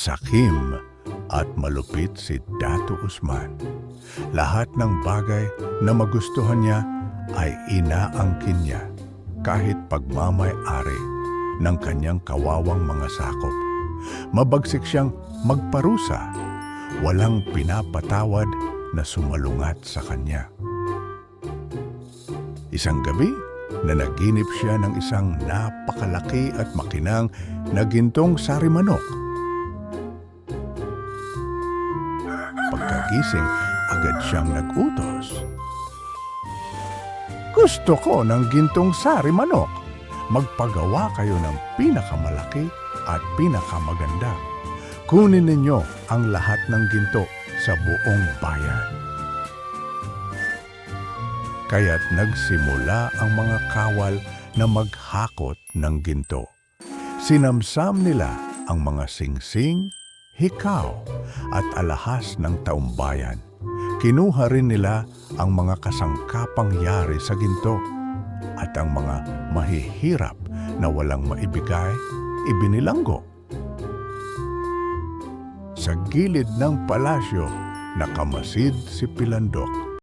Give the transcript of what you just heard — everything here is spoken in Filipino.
Sakim at malupit si Dato Usman. Lahat ng bagay na magustuhan niya ay inaangkin niya kahit pagmamay-ari ng kanyang kawawang mga sakop. Mabagsik siyang magparusa, walang pinapatawad na sumalungat sa kanya. Isang gabi, nanaginip siya ng isang napakalaki at makinang na gintong sari manok. Pagkagising, agad siyang nag-utos. Gusto ko ng gintong sari manok. Magpagawa kayo ng pinakamalaki at pinakamaganda. Kunin ninyo ang lahat ng ginto sa buong bayan. Kaya't nagsimula ang mga kawal na maghakot ng ginto. Sinamsam nila ang mga singsing, hikaw at alahas ng taumbayan. Kinuha rin nila ang mga kasangkapang yari sa ginto at ang mga mahihirap na walang maibigay, ibinilanggo. Sa gilid ng palasyo, nakamasid si Pilandok